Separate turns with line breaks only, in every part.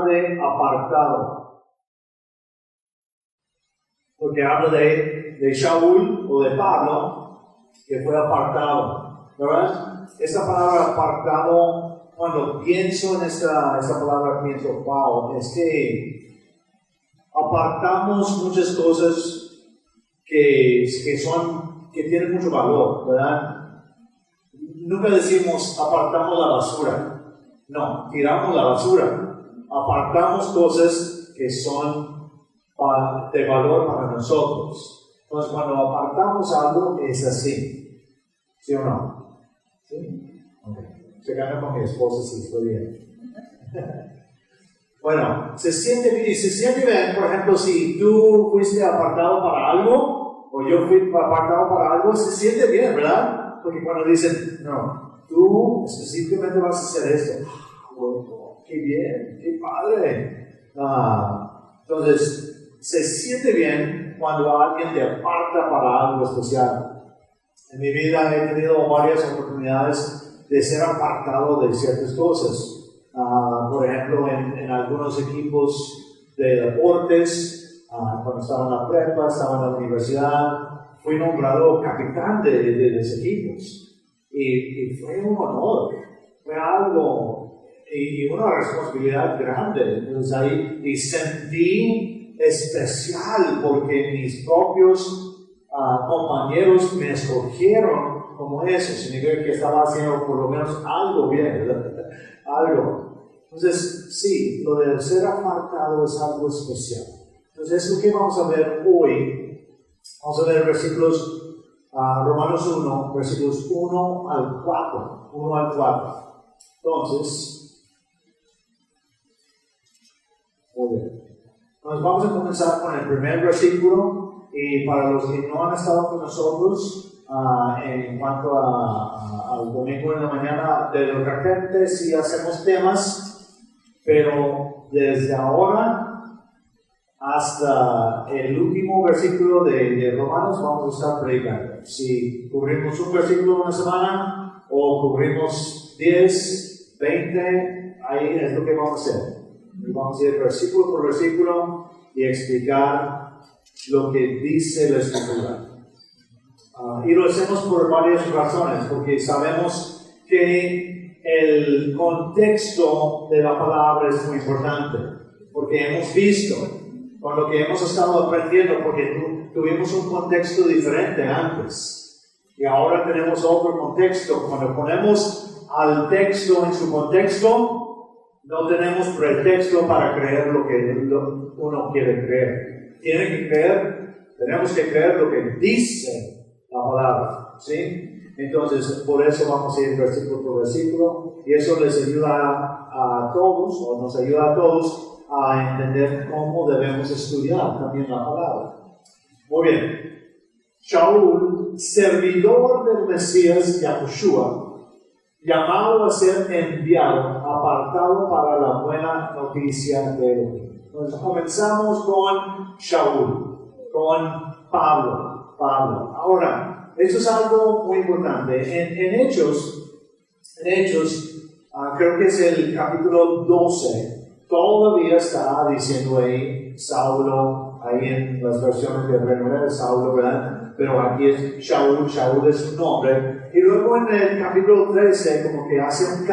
de apartado. Porque habla de Shaul o de Pablo, que fue apartado, ¿verdad? Esta palabra apartado, cuando pienso en esta palabra, pienso, wow, es que apartamos muchas cosas que tienen mucho valor, ¿verdad? Nunca decimos apartamos la basura. No, tiramos la basura. Apartamos cosas que son de valor para nosotros. Entonces, cuando apartamos algo, es así. ¿Sí o no? ¿Sí? Okay. Se gana con mi esposa, sí, estoy bien. Bueno, se siente bien, por ejemplo, si tú fuiste apartado para algo, o yo fui apartado para algo, se siente bien, ¿verdad? Porque cuando dicen, no, tú específicamente vas a hacer esto. Bueno, qué bien, qué padre. Entonces, se siente bien cuando alguien te aparta para algo especial. En mi vida he tenido varias oportunidades de ser apartado de ciertas cosas. Por ejemplo, en algunos equipos de deportes, cuando estaba en la prepa, estaba en la universidad, fui nombrado capitán de los equipos. Y fue un honor, fue algo, y una responsabilidad grande. Entonces ahí y sentí especial porque mis propios compañeros me escogieron como eso. Significa que estaba haciendo por lo menos algo bien, ¿verdad? Algo. Entonces, sí, lo de ser apartado es algo especial. Entonces, es lo que vamos a ver hoy. Vamos a ver versículos, Romanos 1, versículos 1 al 4. 1 al 4. Entonces, muy bien. Entonces, vamos a comenzar con el primer versículo. Y para los que no han estado con nosotros, en cuanto al domingo en la mañana, de repente sí hacemos temas, pero desde ahora hasta el último versículo de Romanos vamos a estar predicando. Si cubrimos un versículo una semana o cubrimos 10, 20, ahí es lo que vamos a hacer. Vamos a ir versículo por versículo y explicar lo que dice la Escritura. Y lo hacemos por varias razones, porque sabemos que el contexto de la palabra es muy importante, porque hemos visto, con lo que hemos estado aprendiendo, porque tuvimos un contexto diferente antes, y ahora tenemos otro contexto. Cuando ponemos al texto en su contexto, no tenemos pretexto para creer lo que uno quiere creer. Tenemos que creer lo que dice la palabra, ¿sí? Entonces, por eso vamos a ir versículo por versículo, y eso les ayuda a todos, o nos ayuda a todos, a entender cómo debemos estudiar también la palabra. Muy bien. Shaul, servidor del Mesías Yahushua, llamado a ser enviado, apartado para la buena noticia de Elohim. Entonces, comenzamos con Shaul, con Pablo. Ahora, esto es algo muy importante. En Hechos, creo que es el capítulo 12, todavía está diciendo ahí Saulo, ahí en las versiones de Renueva de Saulo, ¿verdad? Pero aquí es Shaul es su nombre. Y luego en el capítulo 13 como que hace un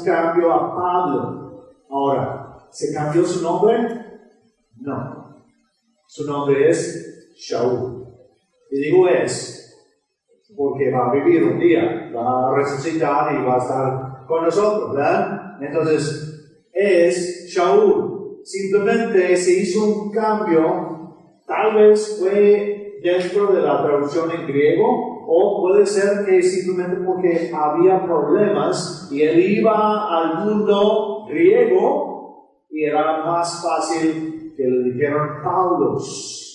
cambio a Pablo. Ahora, ¿se cambió su nombre? No. Su nombre es Shaul. Y digo porque va a vivir un día, va a resucitar y va a estar con nosotros, ¿verdad? Entonces, es Shaul. Simplemente se hizo un cambio, tal vez fue dentro de la traducción en griego, o puede ser que simplemente porque había problemas y él iba al mundo griego y era más fácil que le dijeran Paulos.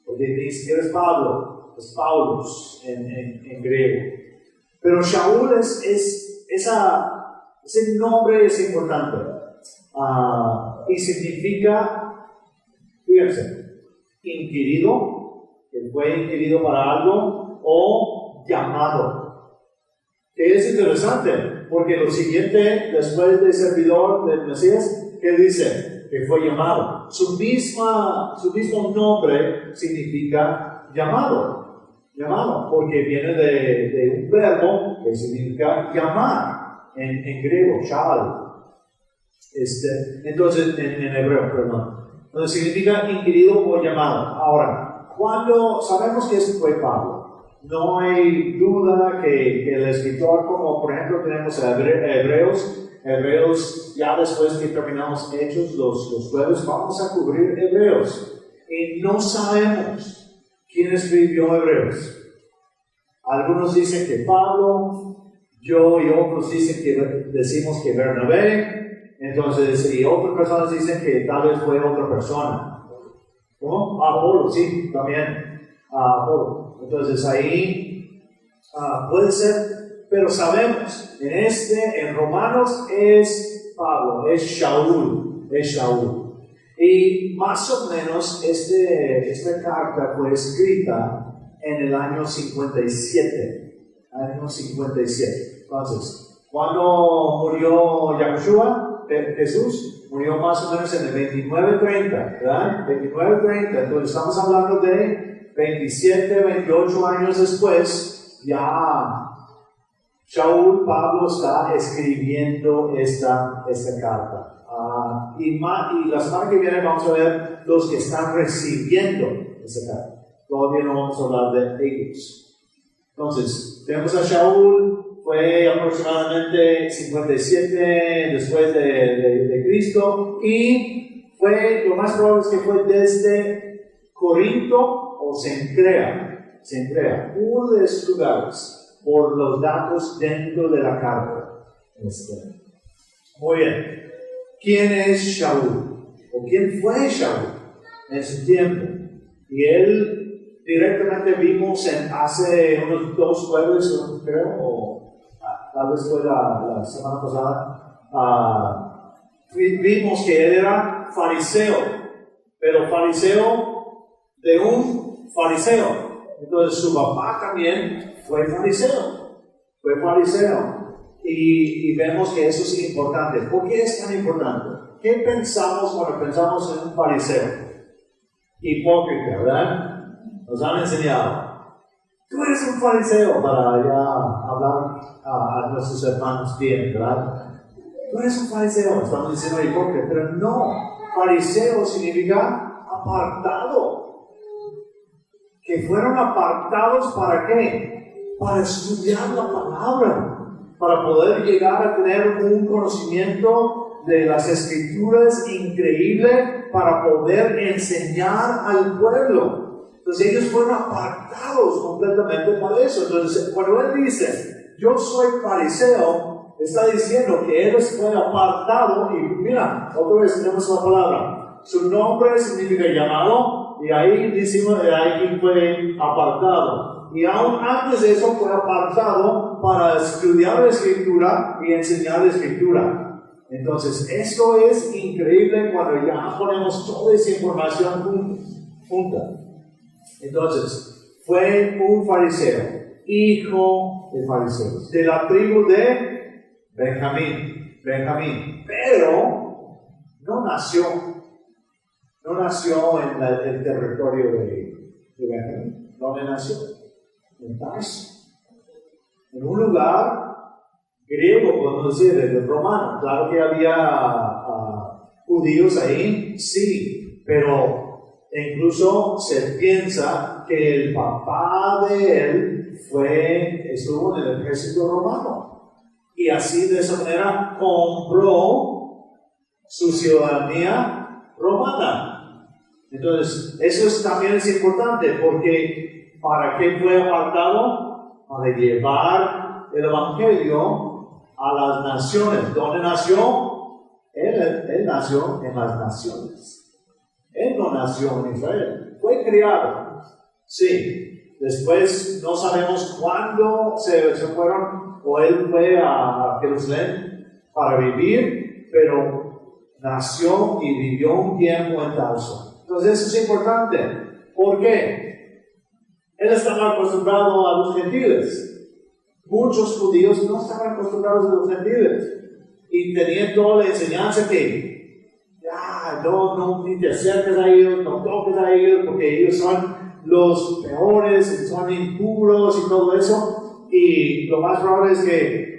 Porque si eres Pablo, es Paulos en griego. Pero Shaul ese nombre es importante. Y significa, fíjense, inquirido, que fue inquirido para algo, o llamado. Que es interesante, Porque lo siguiente, después de servidor del Mesías, ¿qué dice? Que fue llamado. Su mismo nombre significa llamado. Llamado, porque viene de un verbo que significa llamar en griego, shal. Entonces, en hebreo, perdón. Entonces significa inquirido o llamado. Ahora, cuando sabemos que eso fue Pablo, no hay duda que el escritor, como por ejemplo tenemos a Hebreos, ya después que terminamos Hechos los jueves, vamos a cubrir Hebreos. Y no sabemos quién escribió Hebreos. Algunos dicen que Pablo, yo y otros decimos que Bernabé. Entonces, y otras personas dicen que tal vez fue otra persona. ¿Cómo? Apolo, sí, también. Apolo. Entonces ahí puede ser, pero sabemos, en Romanos es Pablo, es Shaul. Y más o menos esta carta fue escrita en el año 57. Entonces, cuando murió Yahushua, Jesús murió más o menos en el 29-30, ¿verdad? 29-30, entonces estamos hablando de 27, 28 años después, ya Shaul, Pablo está escribiendo esta carta. Y la semana que viene vamos a ver los que están recibiendo esta carta. Todavía no vamos a hablar de ellos. Entonces, tenemos a Shaul. Fue aproximadamente 57 después de Cristo y lo más probable es que fue desde Corinto o Cencrea, uno de esos lugares, por los datos dentro de la carta. Muy bien. ¿Quién es Shaul? ¿O quién fue Shaul en su tiempo? Y él directamente vimos hace unos 2 jueves, creo, o tal vez fue la semana pasada, vimos que él era fariseo, pero fariseo de un fariseo. Entonces su papá también fue fariseo. Y vemos que eso es importante. ¿Por qué es tan importante? ¿Qué pensamos cuando pensamos en un fariseo? Hipócrita, ¿verdad? Nos han enseñado. Tú eres un fariseo, para ya hablar a nuestros hermanos bien, ¿verdad? Tú eres un fariseo, estamos diciendo hipócrita, pero no. Fariseo significa apartado. Que fueron apartados ¿para qué? Para estudiar la palabra, para poder llegar a tener un conocimiento de las escrituras increíble, para poder enseñar al pueblo. Entonces ellos fueron apartados completamente para eso. Entonces cuando él dice, yo soy fariseo, está diciendo que él fue apartado. Y mira, otra vez tenemos la palabra. Su nombre significa llamado, y ahí decimos de ahí fue apartado. Y aún antes de eso fue apartado para estudiar la escritura y enseñar la escritura. Entonces esto es increíble cuando ya ponemos toda esa información junta. Entonces, fue un fariseo, hijo de fariseos, de la tribu de Benjamín, pero no nació en el territorio de Benjamín. ¿Dónde nació? En Tarso, en un lugar griego, podemos decir, del romano. Claro que había judíos ahí, sí, pero incluso se piensa que el papá de él estuvo en el ejército romano, y así de esa manera compró su ciudadanía romana. Entonces eso también es importante, porque ¿para qué fue apartado? Para llevar el evangelio a las naciones. ¿Dónde nació? Él nació en las naciones. Él no nació en Israel, fue criado, sí. Después no sabemos cuándo se fueron, o él fue a Jerusalén para vivir, pero nació y vivió un tiempo en Tarso. Entonces eso es importante. ¿Por qué? Él estaba acostumbrado a los gentiles. muchos judíos no estaban acostumbrados a los gentiles y tenían toda la enseñanza que no te acerques a ellos, no toques a ellos porque ellos son los peores, son impuros y todo eso. Y lo más probable es que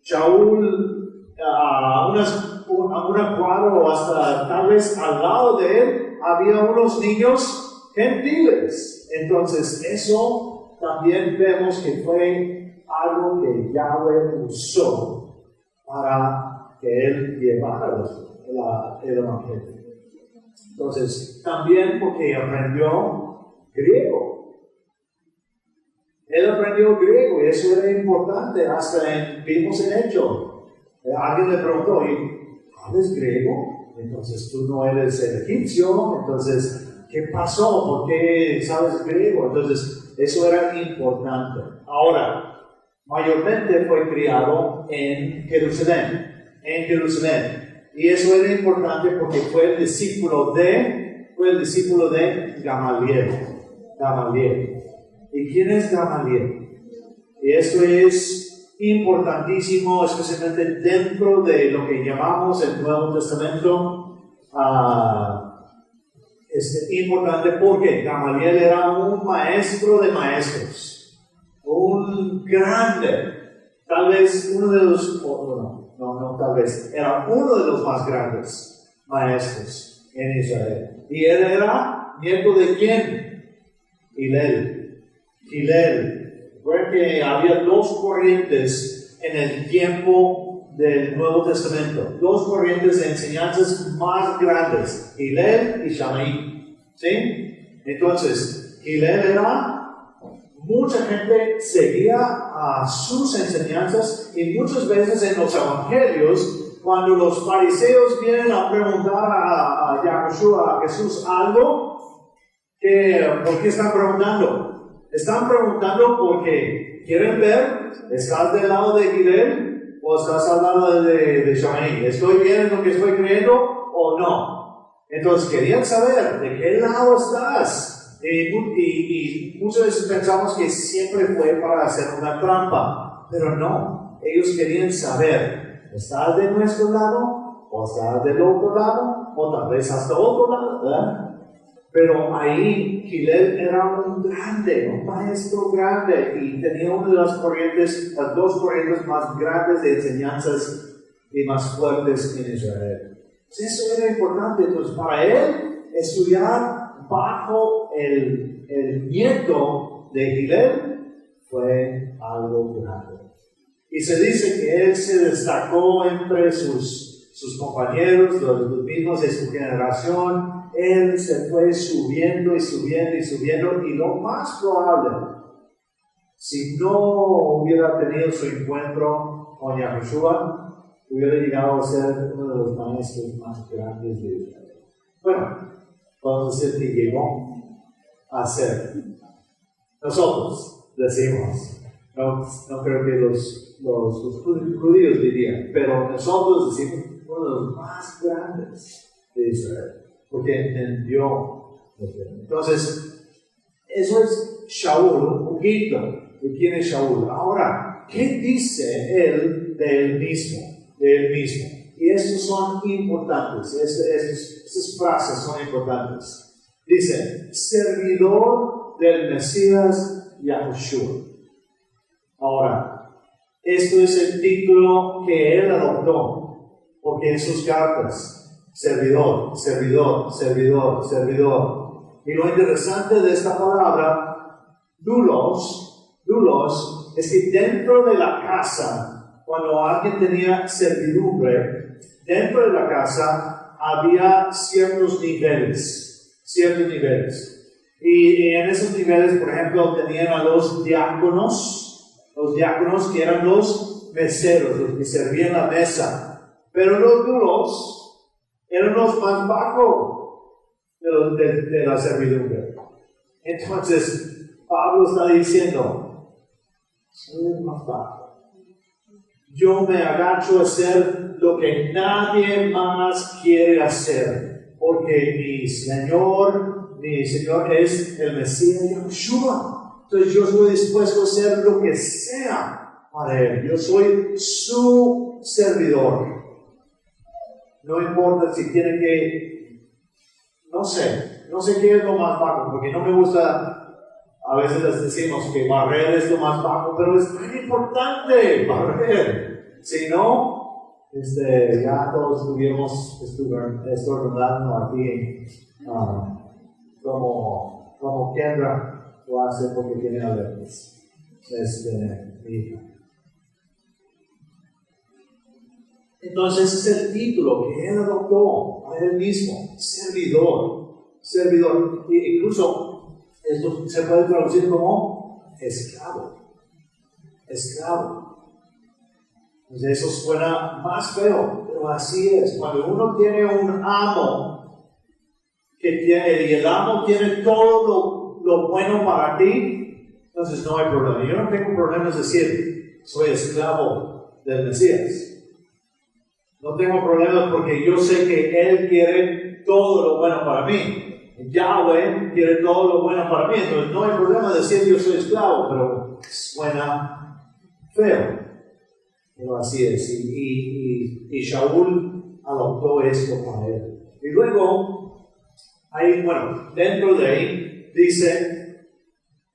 Shaul, a una cuadra o hasta tal vez al lado de él, había unos niños gentiles. Entonces, eso también vemos que fue algo que Yahweh usó para que él llevara el evangelio. Entonces, también porque aprendió griego. Él aprendió griego y eso era importante. Vimos en Hecho. Alguien le preguntó, ¿hablas griego? Entonces tú no eres el egipcio. Entonces, ¿qué pasó? ¿Por qué sabes griego? Entonces, eso era importante. Ahora, mayormente fue criado en Jerusalén. Y eso era importante porque fue el discípulo de Gamaliel. ¿Y quién es Gamaliel? Y esto es importantísimo, especialmente dentro de lo que llamamos el Nuevo Testamento. Es importante porque Gamaliel era un maestro de maestros, un grande, tal vez uno de los, era uno de los más grandes maestros en Israel. Y él era nieto de quién? Hillel. Recuerden que había dos corrientes en el tiempo del Nuevo Testamento, dos corrientes de enseñanzas más grandes, Hillel y Shammai. ¿Sí? Entonces, Hillel mucha gente seguía a sus enseñanzas y muchas veces en los evangelios, cuando los fariseos vienen a preguntar a Yahushua, a Jesús algo, ¿por qué están preguntando? Están preguntando porque quieren ver, ¿estás del lado de Hillel o estás al lado de Shammai? ¿Estoy bien en lo que estoy creyendo o no? Entonces querían saber de qué lado estás. Y muchas veces pensamos que siempre fue para hacer una trampa, pero no. Ellos querían saber, ¿estás de nuestro lado o estás del otro lado o tal vez hasta otro lado? ¿Verdad? Pero ahí Hillel era un maestro grande y tenía una de las dos corrientes más grandes de enseñanzas y más fuertes en Israel. Entonces, eso era importante. Entonces, para él, estudiar bajo el nieto de Hillel fue algo grande. Y se dice que él se destacó entre sus compañeros, los mismos de su generación. Él se fue subiendo y lo más probable, si no hubiera tenido su encuentro con Yahushua, hubiera llegado a ser uno de los maestros más grandes de Israel. Bueno, podemos decir que llegó a ser. Nosotros decimos, no creo que los judíos dirían, pero nosotros decimos uno de los más grandes de Israel. Porque entendió. Entonces, eso es Shaul, un poquito de quién es Shaul. Ahora, ¿qué dice él de él mismo? Y estos son importantes, esas frases son importantes. Dice, servidor del Mesías Yahushua. Ahora, esto es el título que él adoptó, porque en sus cartas, servidor. Y lo interesante de esta palabra, doulos, es que dentro de la casa, cuando alguien tenía servidumbre, dentro de la casa había ciertos niveles. Y en esos niveles, por ejemplo, tenían a los diáconos que eran los meseros, los que servían la mesa. Pero los doulos eran los más bajos de la servidumbre. Entonces, Pablo está diciendo, soy el más bajo. Yo me agacho a hacer lo que nadie más quiere hacer, porque mi Señor es el Mesías Yahushua. Entonces yo estoy dispuesto a hacer lo que sea para Él. Yo soy su servidor. No importa si tiene que, no sé qué es lo más bajo, porque no me gusta, a veces les decimos que barrer es lo más bajo, pero es muy importante barrer. Si no, ya todos estuviéramos estornudando aquí, como Kendra lo hace porque tiene alergias. Mi hija. Entonces es el título que él adoptó a él mismo, servidor. E incluso esto se puede traducir como esclavo. Entonces eso suena más feo, pero así es. Cuando uno tiene un amo y el amo tiene todo lo bueno para ti, entonces no hay problema. Yo no tengo problemas decir, soy esclavo del Mesías. No tengo problemas porque yo sé que Él quiere todo lo bueno para mí. Yahweh quiere todo lo bueno para mí. Entonces no hay problema decir yo soy esclavo, pero suena feo. Pero así es. Y Shaul adoptó esto para él. Y luego, dentro de ahí dice,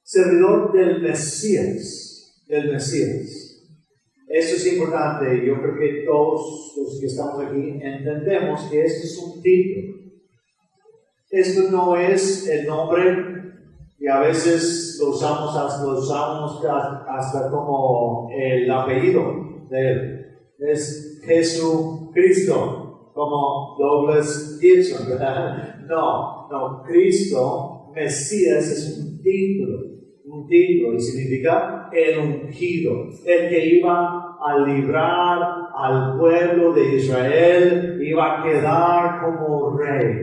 servidor del Mesías. Eso es importante. Yo creo que todos los que estamos aquí entendemos que esto es un título. Esto no es el nombre, y a veces lo usamos hasta como el apellido de él. Es Jesucristo, como Douglas Gibson, ¿verdad? No, Cristo, Mesías, es un título, y significa el ungido, el que iba a librar al pueblo de Israel, iba a quedar como rey.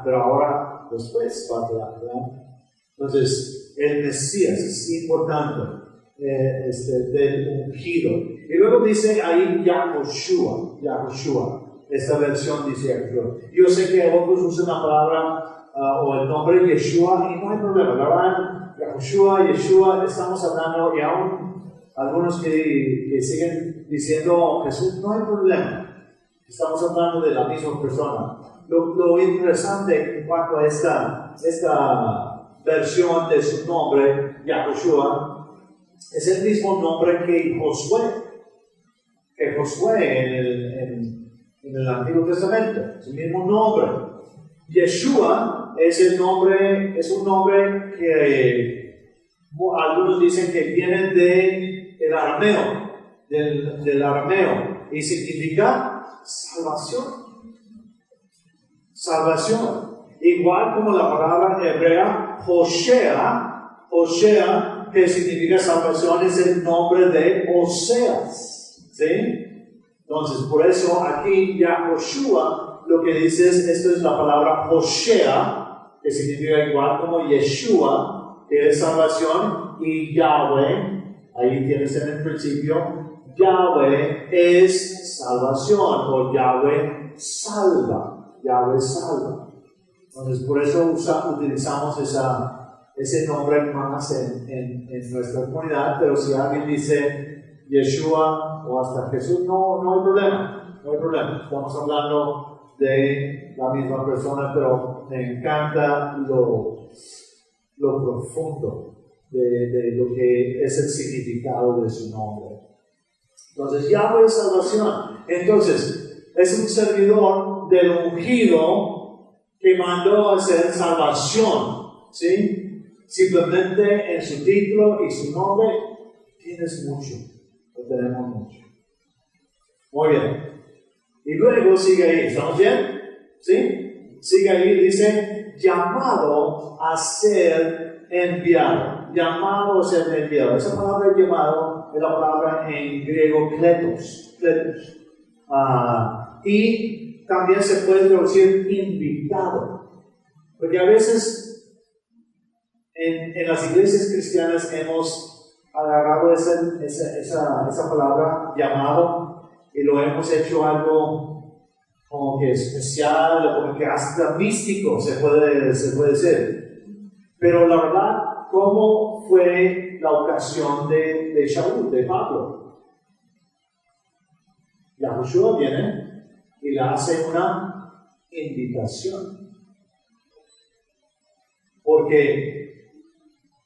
Pero ahora después va a quedar, ¿verdad? Entonces, el Mesías es importante, del ungido. Y luego dice ahí Yahoshua. Esta versión dice Yahoshua. Yo sé que otros usan la palabra o el nombre Yeshua y no hay problema, la verdad. Yahoshua, Yeshua, estamos hablando, y aún algunos que siguen diciendo Jesús, no hay problema. Estamos hablando de la misma persona. Lo interesante en cuanto a esta versión de su nombre, Yahoshua, es el mismo nombre que Josué en el Antiguo Testamento. Es el mismo nombre. Yeshua es un nombre que algunos dicen que viene del arameo, y significa salvación. Igual como la palabra hebrea Hoshea, que significa salvación, es el nombre de Oseas. ¿Sí? Entonces, por eso aquí Yahoshua lo que dice es, esto es la palabra Hoshea, que significa igual como Yeshua, que es salvación, y Yahweh, ahí tienes en el principio, Yahweh es salvación, o Yahweh salva. Entonces, por eso utilizamos ese nombre más en nuestra comunidad, pero si alguien dice Yeshua o hasta Jesús, no hay problema. Estamos hablando de la misma persona, pero me encanta lo profundo de lo que es el significado de su nombre. Entonces, Yahweh es salvación. Entonces, es un servidor del ungido que mandó a hacer salvación, ¿sí? Simplemente en su título y su nombre tienes mucho, o tenemos mucho. Muy bien. Y luego sigue ahí, ¿estamos bien? ¿Sí? Sigue ahí, dice, llamado a ser enviado. Esa palabra llamado es la palabra en griego kletos. Y también se puede traducir invitado, porque a veces en las iglesias cristianas hemos agarrado esa palabra llamado y lo hemos hecho algo como que especial, como que hasta místico se puede decir. Pero la verdad, ¿cómo fue la ocasión de Shaul, de Pablo? Yahushua viene y le hace una invitación. Porque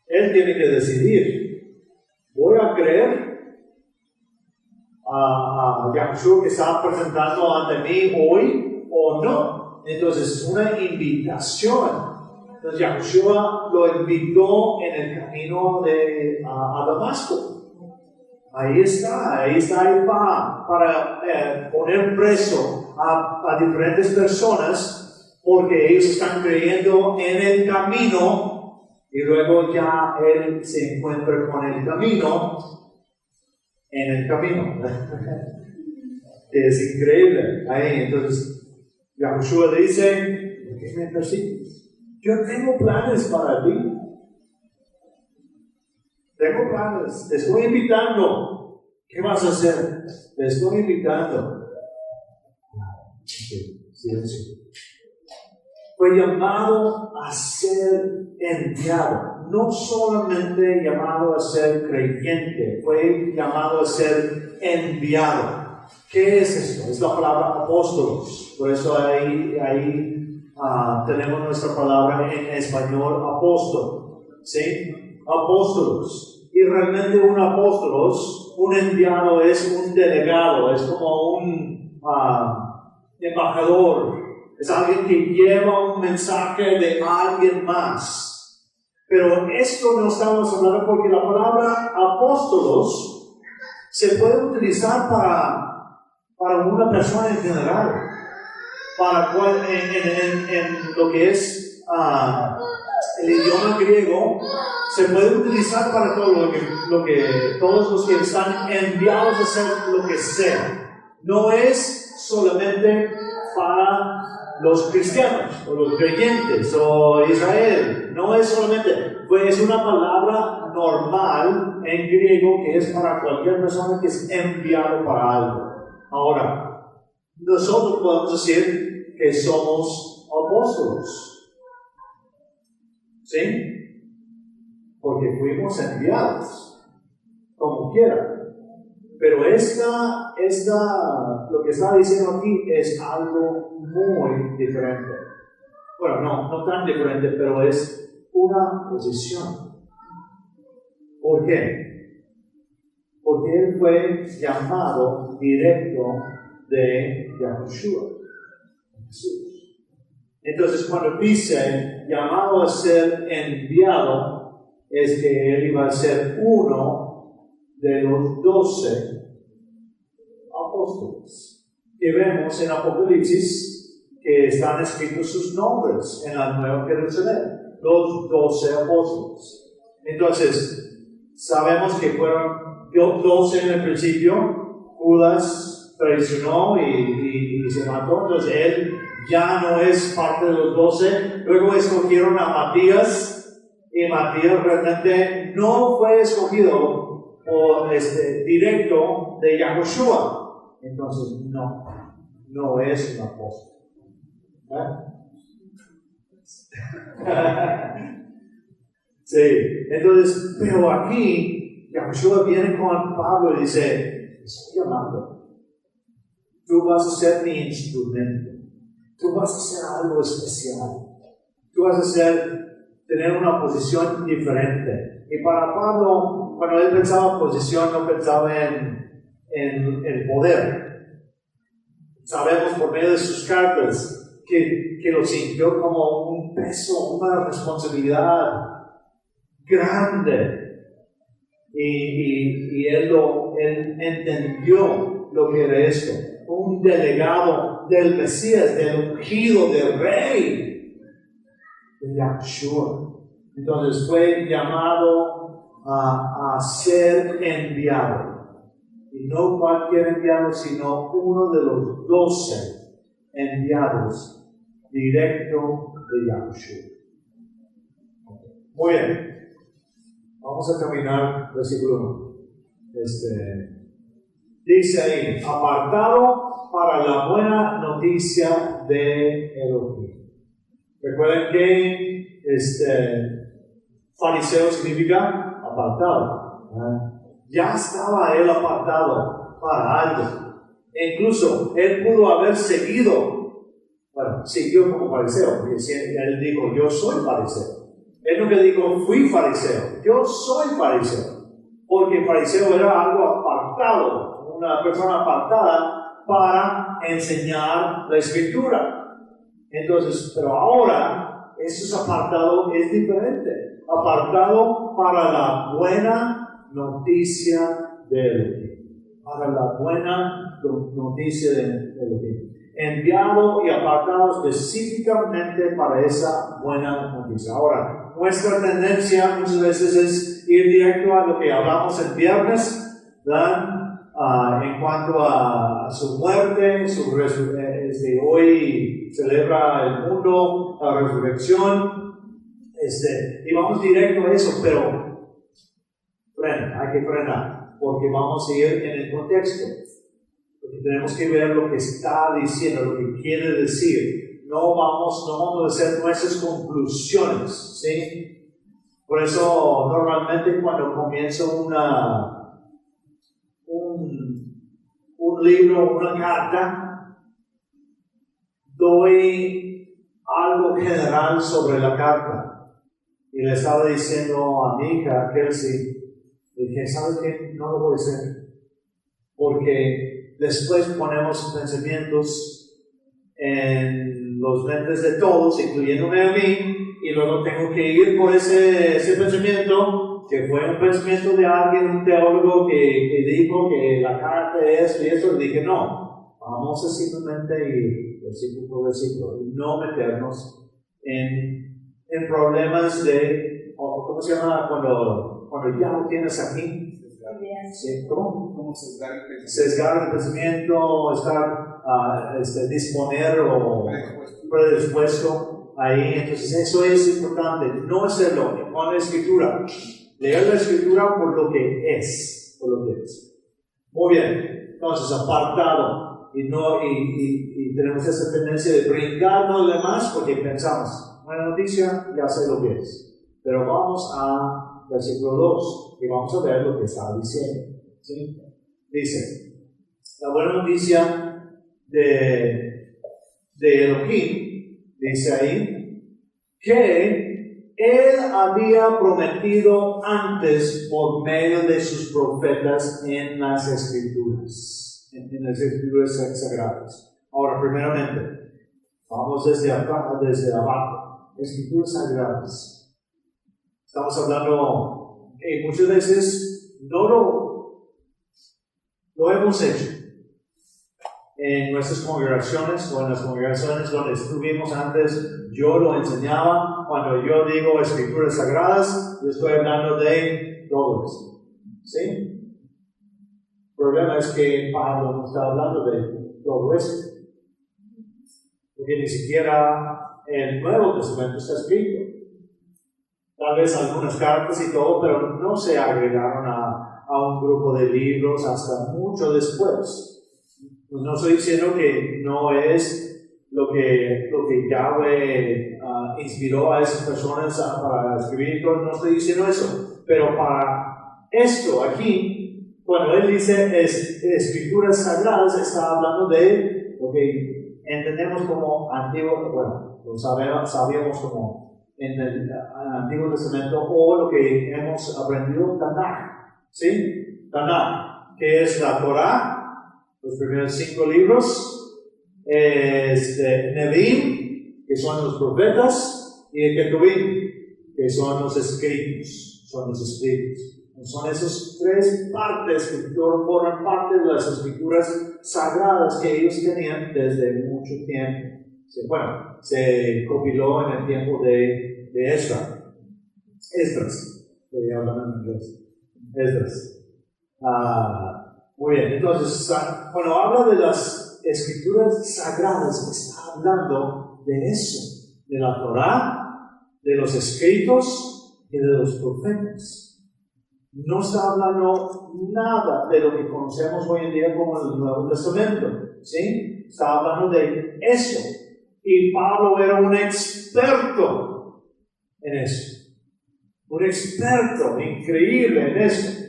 él tiene que decidir, ¿voy a creer a Yahushua que está presentando ante mí hoy o no? Entonces, una invitación. Entonces, Yahushua lo invitó en el camino a Damasco. Ahí está, ahí va para poner preso a diferentes personas porque ellos están creyendo en el camino y luego ya él se encuentra con el camino en el camino. Es increíble. Ahí, entonces, Yahushua le dice, ¿por qué me persigues? Yo tengo planes para ti. Tengo planes. Te estoy invitando. ¿Qué vas a hacer? Te estoy invitando. Silencio. Fue llamado a ser enviado. No solamente llamado a ser creyente, fue llamado a ser enviado. ¿Qué es esto? Es la palabra apóstolos. Por eso ahí tenemos nuestra palabra en español, apóstol. ¿Sí? Apóstolos. Y realmente un apóstolos, un enviado es un delegado, es como un embajador. Es alguien que lleva un mensaje de alguien más. Pero esto no estamos hablando porque la palabra apóstolos se puede utilizar para una persona en general. Para en lo que es el idioma griego, se puede utilizar para todo todos los que están enviados a hacer lo que sea. No es solamente para los cristianos, o los creyentes, o Israel. No es solamente, pues es una palabra normal en griego que es para cualquier persona que es enviado para algo. Ahora, nosotros podemos decir que somos apóstolos. ¿Sí? Porque fuimos enviados, como quiera. Pero lo que está diciendo aquí es algo muy diferente. Bueno, no tan diferente, pero es una posición. ¿Por qué? Porque él fue llamado directo de Yahushua, Jesús. Entonces, cuando dice llamado a ser enviado, es que él iba a ser uno de los 12 apóstoles que vemos en Apocalipsis, que están escritos sus nombres en la Nueva Jerusalén, los 12 apóstoles. Entonces, sabemos que fueron 12 en el principio. Judas traicionó y se mató, entonces él ya no es parte de los 12. Luego escogieron a Matías, y Matías realmente no fue escogido directo de Yahushua. Entonces, no es un apóstol. Sí, entonces, pero aquí, Yahushua viene con Pablo y dice, estoy llamando. Tú vas a ser mi instrumento. Tú vas a hacer algo especial. Tú vas a tener una posición diferente. Y para Pablo, cuando él pensaba en posición, no pensaba en el poder. Sabemos por medio de sus cartas que lo sintió como un peso, una responsabilidad grande. Y él entendió lo que era esto. Un delegado del Mesías, del ungido, del rey, de Yahushua. Entonces fue llamado a ser enviado. Y no cualquier enviado, sino uno de los 12 enviados directo de Yahushua. Muy bien. Vamos a caminar versículo 1. Dice ahí, apartado para la buena noticia de Elohim. Recuerden que Fariseo significa apartado. Ya estaba él apartado para algo. Incluso él pudo haber seguido, bueno, siguió como fariseo. Él dijo, yo soy fariseo. Él nunca dijo, fui fariseo. Yo soy fariseo. Porque fariseo era algo apartado, una persona apartada para enseñar la escritura. Entonces, pero ahora, eso apartado es diferente. Apartado para la buena noticia de Elohim. Para la buena noticia de Elohim. Enviado y apartado específicamente para esa buena noticia. Ahora, nuestra tendencia muchas veces es ir directo a lo que hablamos el viernes, ¿verdad? En cuanto a su muerte, hoy celebra el mundo la resurrección, y vamos directo a eso, pero hay que frenar, porque vamos a ir en el contexto, porque tenemos que ver lo que está diciendo, lo que quiere decir. No vamos a hacer nuestras conclusiones, ¿sí? Por eso normalmente cuando comienzo un libro, una carta, doy algo general sobre la carta. Y le estaba diciendo a mi hija, Kelsey, dije, ¿sabes qué? No lo voy a hacer. Porque después ponemos pensamientos en los mentes de todos, incluyéndome a mí, y luego tengo que ir por ese pensamiento, que fue un pensamiento de alguien, un teólogo que dijo que la carta es esto y eso. Y dije, no, vamos a simplemente ir versículo por versículo y no meternos en problemas de, ¿cómo se llama? Cuando ya lo tienes aquí. ¿Sí? ¿Cómo? Sesgar el pensamiento, disponer o predispuesto ahí. Entonces eso es importante, no hacerlo con la escritura. Leer la escritura por lo que es. Muy bien, entonces apartado. Y tenemos esa tendencia de brincarnos de más porque pensamos, buena noticia, ya sé lo que es. Pero vamos a versículo 2 y vamos a ver lo que está diciendo. ¿Sí? Dice, la buena noticia de Elohim, dice ahí, que Él había prometido antes por medio de sus profetas en las Escrituras, en las Escrituras sagradas. Ahora, primeramente, vamos desde abajo, Escrituras sagradas. Estamos hablando que muchas veces no lo hemos hecho en nuestras congregaciones o en las congregaciones donde estuvimos antes. Yo lo enseñaba. Cuando yo digo escrituras sagradas, yo estoy hablando de todo esto. ¿Sí? El problema es que Pablo no está hablando de todo esto, porque ni siquiera el Nuevo Testamento está escrito. Tal vez algunas cartas y todo, pero no se agregaron a un grupo de libros hasta mucho después. Pues no estoy diciendo que no es lo que Yahweh inspiró a esas personas para escribir, no estoy diciendo eso, pero para esto aquí, cuando él dice escrituras sagradas, está hablando de lo que entendemos como antiguo, bueno, lo sabíamos como en el Antiguo Testamento, o lo que hemos aprendido, Tanakh, ¿sí? Tanakh, que es la Torah, los primeros 5 libros, Nevi'im, que son los profetas, y el Ketuvim, que son los escritos, Son esas 3 partes que forman parte de las escrituras sagradas que ellos tenían desde mucho tiempo. Se compiló en el tiempo de Esdras. Muy bien, entonces, cuando habla de las escrituras sagradas, está hablando de eso, de la Torah, de los escritos y de los profetas. No está hablando nada de lo que conocemos hoy en día como el Nuevo Testamento, ¿sí? Está hablando de eso. Y Pablo era un experto en eso. un experto increíble en eso.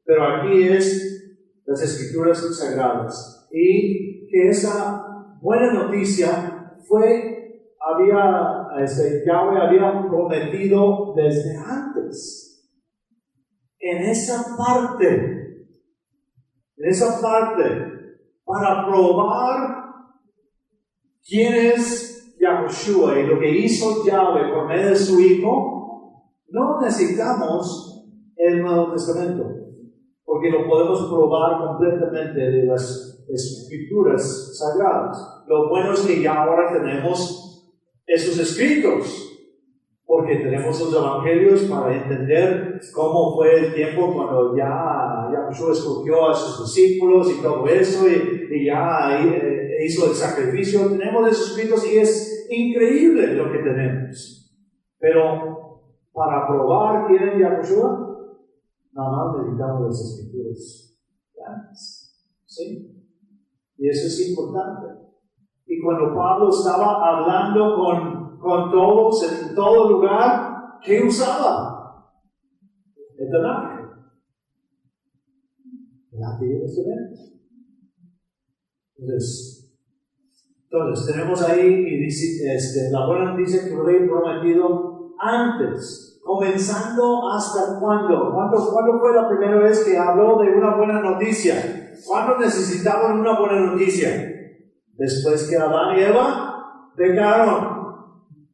Pero aquí es las Escrituras Sagradas. Y que esa buena noticia Yahweh había prometido desde antes. En esa parte, para probar quién es Yahushua y lo que hizo Yahweh por medio de su Hijo, no necesitamos el Nuevo Testamento, porque lo podemos probar completamente de las Escrituras Sagradas. Lo bueno es que ya ahora tenemos esos escritos, porque tenemos los evangelios para entender cómo fue el tiempo cuando ya Yahushua escogió a sus discípulos y todo eso, y ya hizo el sacrificio. Tenemos esos escritos y es increíble lo que tenemos. Pero para probar quién es Yahushua, nada más necesitamos las escrituras grandes. ¿Sí? Y eso es importante. Y cuando Pablo estaba hablando con todos en todo lugar, ¿qué usaba? El Tanaj. El Antiguo Testamento. Entonces tenemos ahí y dice, la buena noticia que lo he prometido antes, comenzando hasta cuándo. ¿Cuándo fue la primera vez que habló de una buena noticia? ¿Cuándo necesitaban una buena noticia? Después que Adán y Eva pecaron.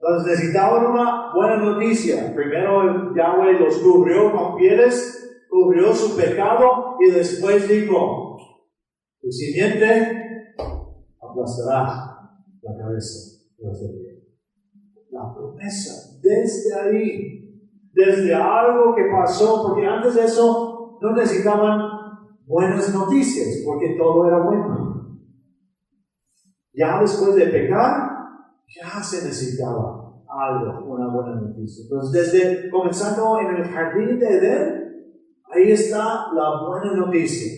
Entonces necesitaban una buena noticia. Primero Yahweh los cubrió con pieles, cubrió su pecado y después dijo, tu simiente aplastará la cabeza de los demás. La promesa, desde ahí, desde algo que pasó, porque antes de eso no necesitaban buenas noticias, porque todo era bueno. Ya después de pecar, ya se necesitaba algo, una buena noticia. Entonces, comenzando en el jardín de Edén, ahí está la buena noticia.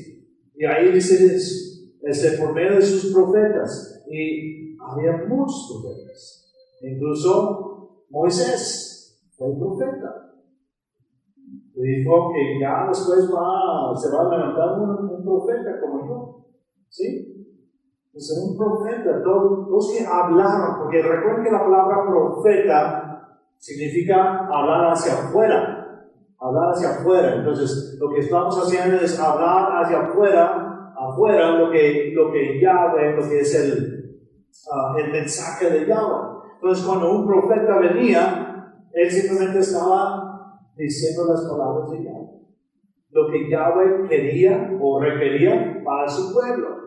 Y ahí dice, por medio de sus profetas. Y había muchos profetas. Incluso Moisés fue profeta. Y dijo que ya después se va a levantar un profeta como yo. ¿Sí? Es un profeta, todos los que hablaron, porque recuerden que la palabra profeta significa hablar hacia afuera. Hablar hacia afuera. Entonces, lo que estamos haciendo es hablar hacia afuera lo que Yahweh, lo que es el mensaje de Yahweh. Entonces, cuando un profeta venía, él simplemente estaba diciendo las palabras de Yahweh. Lo que Yahweh quería o requería para su pueblo.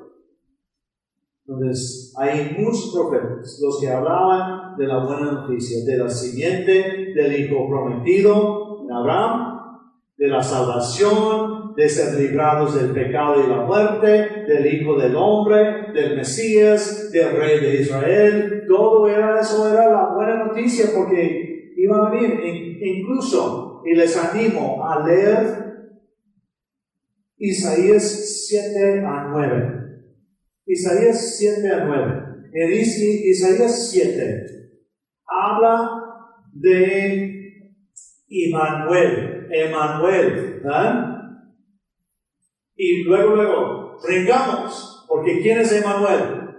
Entonces, hay muchos profetas, los que hablaban de la buena noticia, de la simiente del Hijo prometido, en Abraham, de la salvación, de ser librados del pecado y la muerte, del Hijo del Hombre, del Mesías, del Rey de Israel. Todo eso era la buena noticia, porque iban a venir. Incluso, y les animo a leer Isaías 7-9. Isaías 7-9. Y dice Isaías 7. Habla de Emanuel, ¿verdad? Y luego, brincamos, porque ¿quién es Emanuel?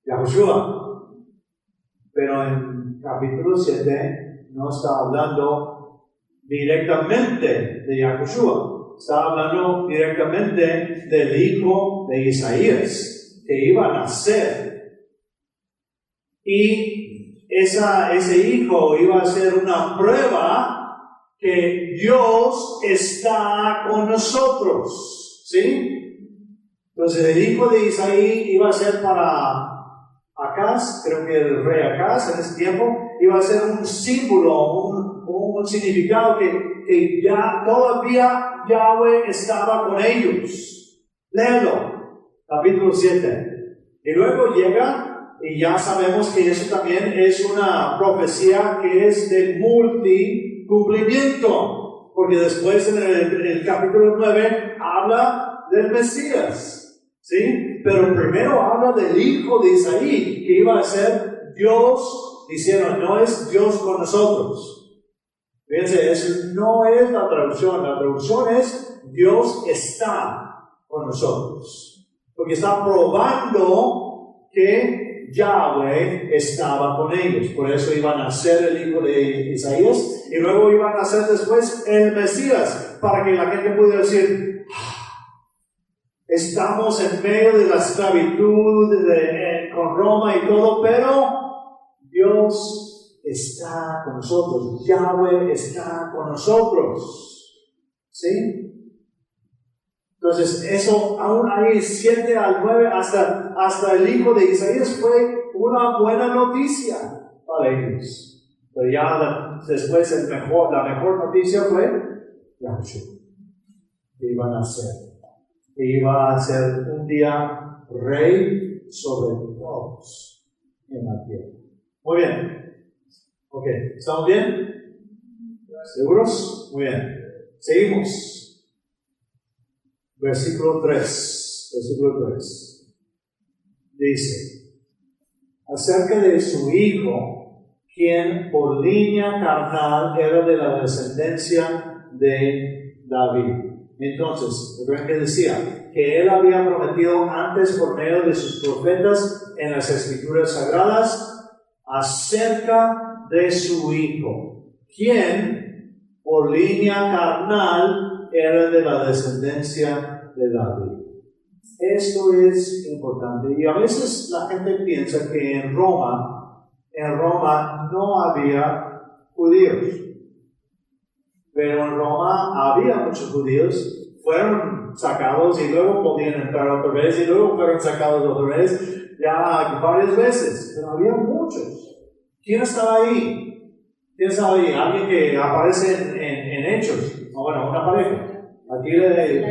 Yahushua. Pero en capítulo 7 no está hablando directamente de Yahushua. Está hablando directamente del hijo de Isaías, que iba a nacer. Y ese hijo iba a ser una prueba que Dios está con nosotros. ¿Sí? Entonces el hijo de Isaías iba a ser para Acaz, creo que el rey Acaz en ese tiempo, iba a ser un símbolo, un significado que ya todavía Yahweh estaba con ellos. Léelo, capítulo 7. Y luego llega, y ya sabemos que eso también es una profecía que es de multicumplimiento, porque después en el capítulo 9 habla del Mesías, ¿sí? Pero primero habla del hijo de Isaí, que iba a ser Dios, diciendo, no es Dios con nosotros. Fíjense, eso no es la traducción es Dios está con nosotros. Porque está probando que Yahweh estaba con ellos. Por eso iban a ser el hijo de Isaías y luego iban a ser después el Mesías, para que la gente pudiera decir, estamos en medio de la esclavitud con Roma y todo, pero Dios está con nosotros, Yahweh está con nosotros. ¿Sí? Entonces, eso aún ahí 7 al 9 hasta el hijo de Isaías fue una buena noticia para ellos. Pero ya después la mejor noticia fue Yahushua, que iban a ser. Que iba a ser un día rey sobre todos en la tierra. Muy bien. Ok, ¿estamos bien? ¿Seguros? Muy bien. Seguimos. Versículo 3. Dice, acerca de su hijo, quien por línea carnal era de la descendencia de David. Entonces, ¿ven que decía? Que él había prometido antes por medio de sus profetas en las Escrituras Sagradas acerca de su hijo, quien por línea carnal era de la descendencia de David. Esto es importante. Y a veces la gente piensa que en Roma no había judíos. Pero en Roma había muchos judíos, fueron sacados y luego podían entrar otra vez y luego fueron sacados otra vez, ya varias veces, pero había muchos. ¿Quién estaba ahí? Alguien que aparece en Hechos, bueno, una pareja. Aquí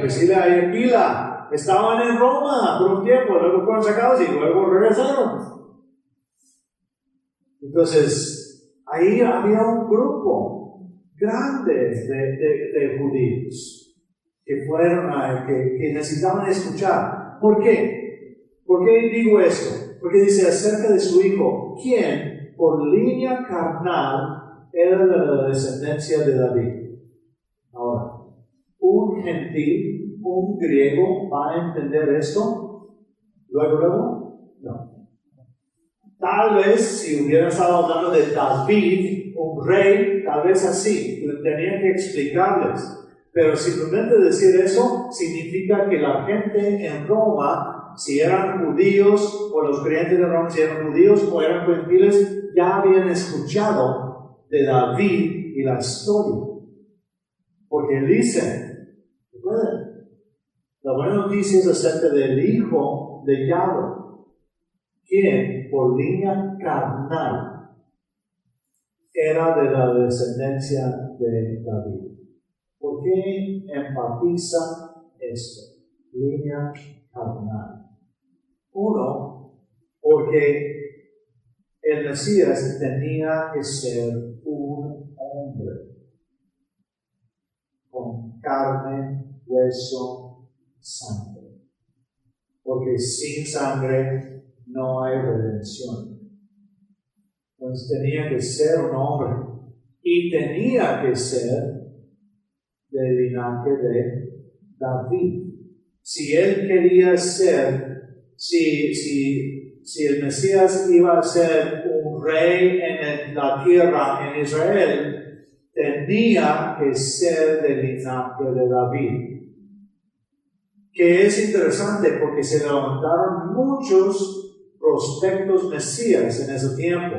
Priscila y Aquila estaban en Roma por un tiempo, luego fueron sacados y luego regresaron. Entonces, ahí había un grupo grande de judíos que necesitaban escuchar. ¿Por qué? ¿Por qué digo esto? Porque dice acerca de su hijo, quien por línea carnal era de la descendencia de David. Ahora, un gentil, un griego, ¿va a entender esto? Luego, no. Tal vez si hubiera estado hablando de David, un rey, tal vez así, tenían que explicarles. Pero simplemente decir eso significa que la gente en Roma, si eran judíos, o los creyentes de Roma, si eran judíos o eran gentiles, ya habían escuchado de David y la historia. Porque dicen, ¿recuerdan? La buena noticia es acerca del hijo de Yahweh, quien por línea carnal era de la descendencia de David. ¿Por qué enfatiza esto? Línea carnal. Uno, porque el Mesías tenía que ser un hombre con carne, hueso, sangre. Porque sin sangre no hay redención. Entonces tenía que ser un hombre y tenía que ser del linaje de David. Si él quería ser, si el Mesías iba a ser un rey en la tierra, en Israel, tenía que ser del linaje de David. Que es interesante porque se levantaron muchos prospectos mesías en ese tiempo,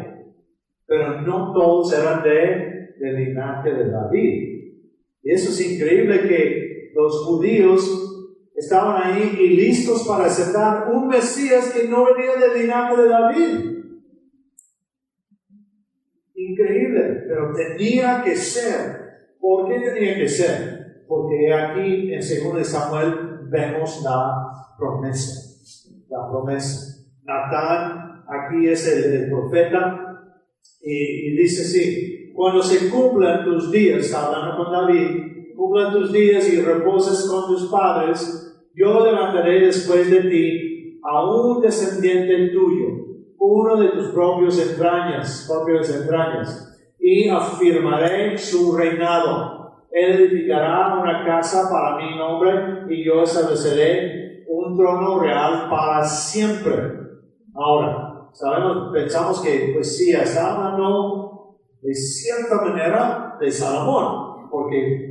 pero no todos eran del linaje de David. Y eso es increíble que los judíos estaban ahí y listos para aceptar un Mesías que no venía del linaje de David. Increíble, pero tenía que ser. ¿Por qué tenía que ser? Porque aquí en 2 Samuel vemos la promesa. La promesa. Natán aquí es el profeta y dice así. Cuando se cumplan tus días, hablando con David, cumplan tus días y reposes con tus padres, yo levantaré después de ti a un descendiente tuyo, uno de tus propias entrañas, y y afirmaré su reinado. Él edificará una casa para mi nombre y yo estableceré un trono real para siempre. Ahora, pensamos que pues sí, está hablando de cierta manera de Salomón, porque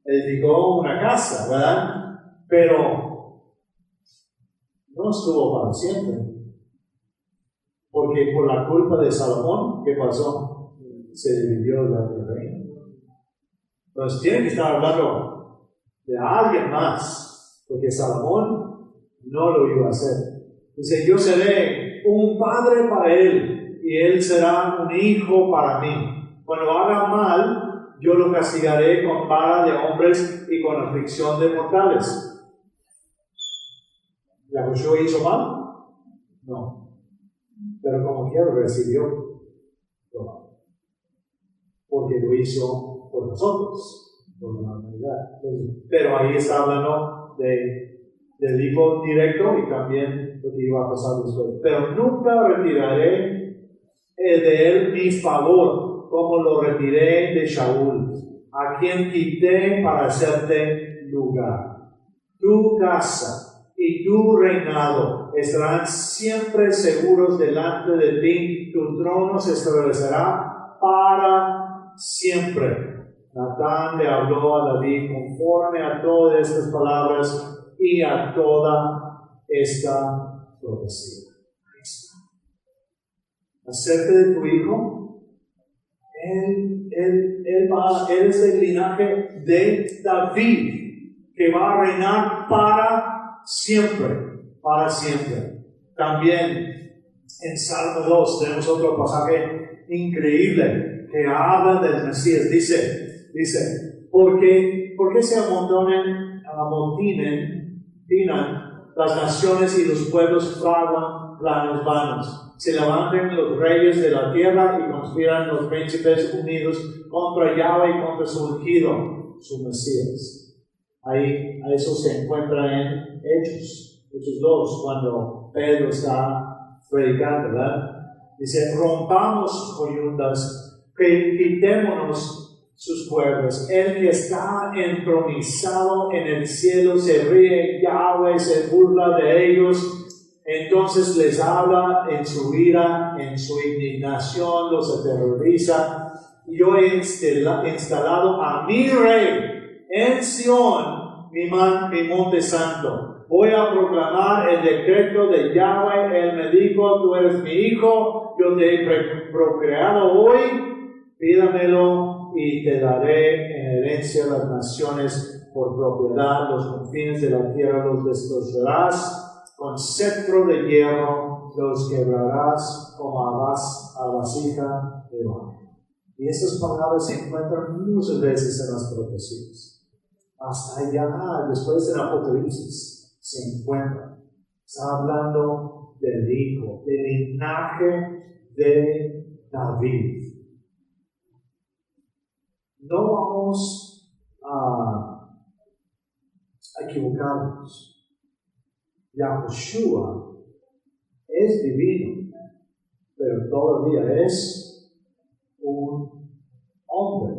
edificó una casa, ¿verdad? Pero no estuvo para siempre. Porque por la culpa de Salomón, ¿qué pasó? Se dividió el reino. Entonces tiene que estar hablando de alguien más, porque Salomón no lo iba a hacer. Dice, yo seré un padre para él y él será un hijo para mí. Cuando haga mal, yo lo castigaré con vara de hombres y con aflicción de mortales. ¿Yahushua hizo mal? No. Pero como quiera recibió todo, porque lo hizo por nosotros, por la humanidad. Pero ahí está hablando del hijo directo y también lo que iba a pasar después. Pero nunca retiraré de él mi favor, como lo retiré de Shaul, a quien quité para hacerte lugar. Tu casa y tu reinado estarán siempre seguros delante de ti. Tu trono se establecerá para siempre. Natán le habló a David conforme a todas estas palabras y a toda esta profecía. Acerca de tu hijo, él es del linaje de David, que va a reinar para siempre, para siempre. También en Salmo 2 tenemos otro pasaje increíble que habla del Mesías. Dice, ¿por qué se amontinen las naciones y los pueblos fraguan planes vanos? Se levantan los reyes de la tierra y conspiran los príncipes unidos contra Yahweh y contra su ungido, su Mesías. Ahí a eso se encuentra en Hechos 2, cuando Pedro está predicando, ¿verdad? Dice, rompamos coyuntas, quitémonos sus cuerdas. El que está entronizado en el cielo se ríe, Yahweh se burla de ellos. Entonces les habla en su ira, en su indignación, los aterroriza. Yo he instalado a mi rey en Sión, mi monte santo. Voy a proclamar el decreto de Yahweh. Él me dijo, tú eres mi hijo, yo te he procreado hoy, pídamelo y te daré en herencia las naciones por propiedad, los confines de la tierra los destrozarás, con cetro de hierro los quebrarás como a vasija de barro. Y estas palabras se encuentran muchas veces en las profecías. Hasta allá, después del Apocalipsis, se encuentra. Está hablando del hijo, del linaje de David. No vamos a equivocarnos. Yahushua es divino, pero todavía es un hombre,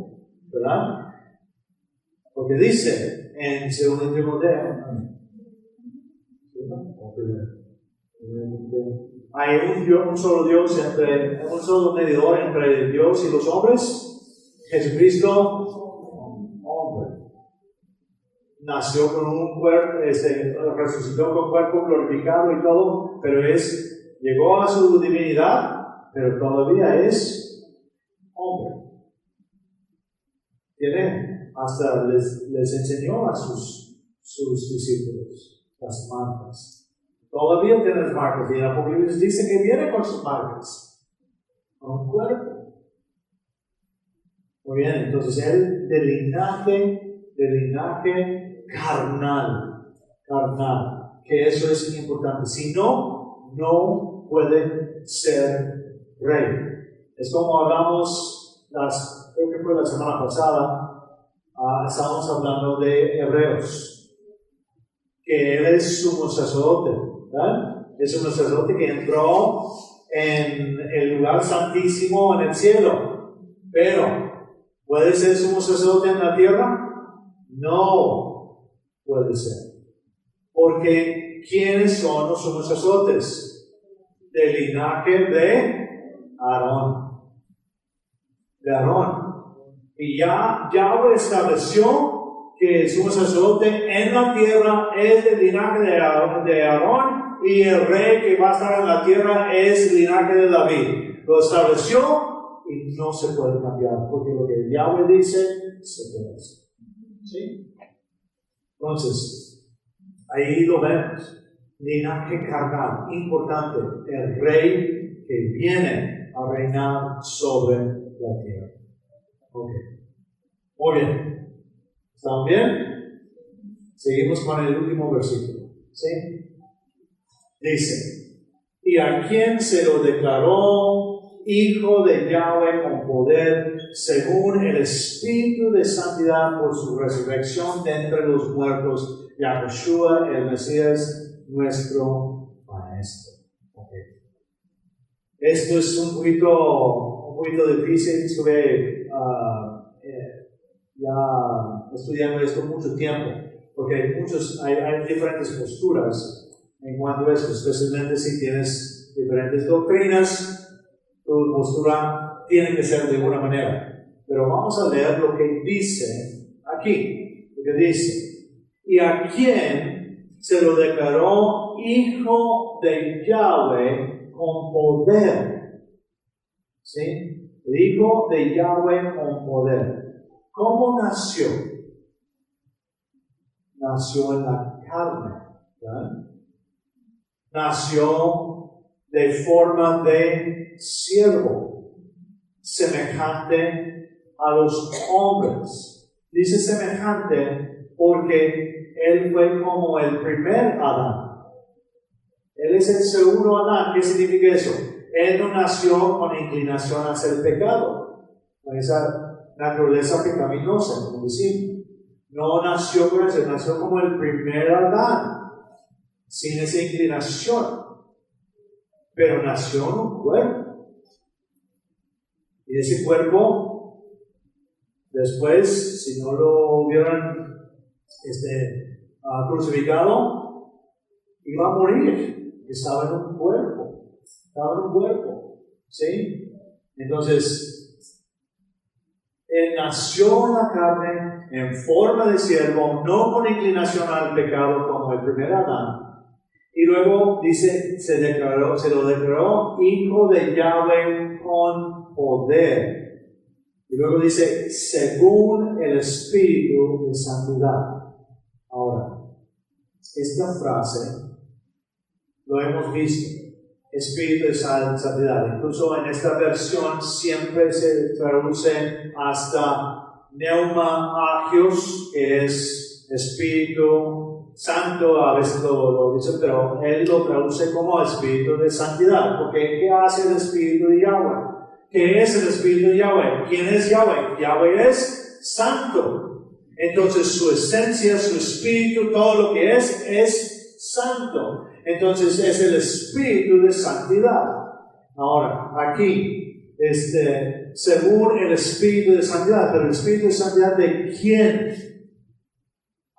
¿verdad? Porque dice en 2 Timoteo, hay un solo Dios, un solo mediador entre Dios y los hombres, Jesucristo, hombre. Nació con un cuerpo, resucitó con cuerpo glorificado y todo, pero llegó a su divinidad, pero todavía es hombre. Hasta les enseñó a sus discípulos las marcas. Todavía tiene las marcas, y el Apocalipsis dice que viene con sus marcas, con un cuerpo. Muy bien, entonces él del linaje carnal, que eso es importante. Si no, no puede ser rey. Es como hablamos creo que fue la semana pasada, estábamos hablando de Hebreos, que él es sumo sacerdote, ¿verdad? Es un sacerdote que entró en el lugar santísimo en el cielo. Pero, ¿puede ser sumo sacerdote en la tierra? No puede ser. Porque, ¿quiénes son los sumos sacerdotes? Del linaje de Aarón. De Aarón. Y Yahweh estableció que el sumo sacerdote en la tierra es del linaje de Aarón, y el rey que va a estar en la tierra es el linaje de David. Lo estableció y no se puede cambiar, porque lo que Yahweh dice se puede hacer. ¿Sí? Entonces, ahí lo vemos. Linaje carnal, importante, el rey que viene a reinar sobre la tierra. Ok. Muy bien. ¿Están bien? Seguimos con el último versículo. ¿Sí? Dice, y a quien se lo declaró hijo de Yahweh con poder, según el Espíritu de santidad por su resurrección de entre los muertos, Yahushua el Mesías, nuestro Maestro. Okay. Esto es un poquito difícil. Estuve ya estudiando esto mucho tiempo, porque hay diferentes posturas en cuanto a esto, especialmente si tienes diferentes doctrinas, tu postura tiene que ser de una manera. Pero vamos a leer lo que dice aquí, lo que dice, y a quien se lo declaró hijo de Yahweh con poder. ¿Sí? El hijo de Yahweh con poder. ¿Cómo nació? Nació en la carne, ¿verdad? Nació de forma de siervo, semejante a los hombres. Dice semejante porque él fue como el primer Adán. Él es el segundo Adán. ¿Qué significa eso? Él no nació con inclinación hacia el pecado, con esa naturaleza pecaminosa, como decimos. No nació con eso, nació como el primer Adán, sin esa inclinación, pero nació en un cuerpo. Y ese cuerpo, después, si no lo hubieran crucificado, iba a morir. Estaba en un cuerpo, ¿sí? Entonces, él nació en la carne, en forma de siervo, no con inclinación al pecado como el primer Adán. Y luego dice, se lo declaró hijo de Yahweh con poder. Y luego dice, según el Espíritu de santidad. Ahora, esta frase lo hemos visto, Espíritu de santidad. Incluso en esta versión siempre se traduce hasta Pneuma Agios, que es Espíritu Santo, a veces lo dice, pero él lo traduce como Espíritu de santidad. Porque ¿qué hace el Espíritu de Yahweh? ¿Qué es el Espíritu de Yahweh? ¿Quién es Yahweh? Yahweh es santo. Entonces su esencia, su espíritu, todo lo que es santo. Entonces es el Espíritu de santidad. Ahora, aquí, según el Espíritu de santidad, pero el Espíritu de santidad ¿de quién?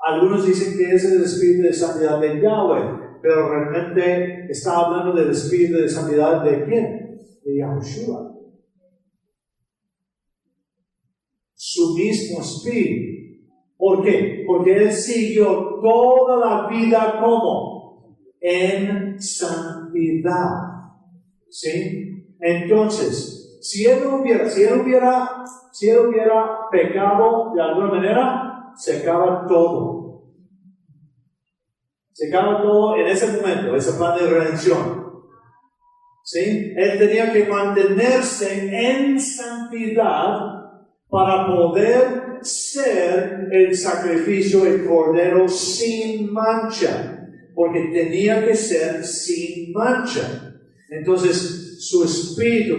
Algunos dicen que es el Espíritu de santidad de Yahweh, pero realmente está hablando del Espíritu de santidad ¿de quién? De Yahushua. Su mismo Espíritu. ¿Por qué? Porque Él siguió toda la vida como en santidad. ¿Sí? Entonces, si él hubiera pecado de alguna manera, se acaba todo. Se acaba todo en ese momento, ese plan de redención. ¿Sí? Él tenía que mantenerse en santidad para poder ser el sacrificio, el cordero sin mancha. Porque tenía que ser sin mancha. Entonces, su espíritu,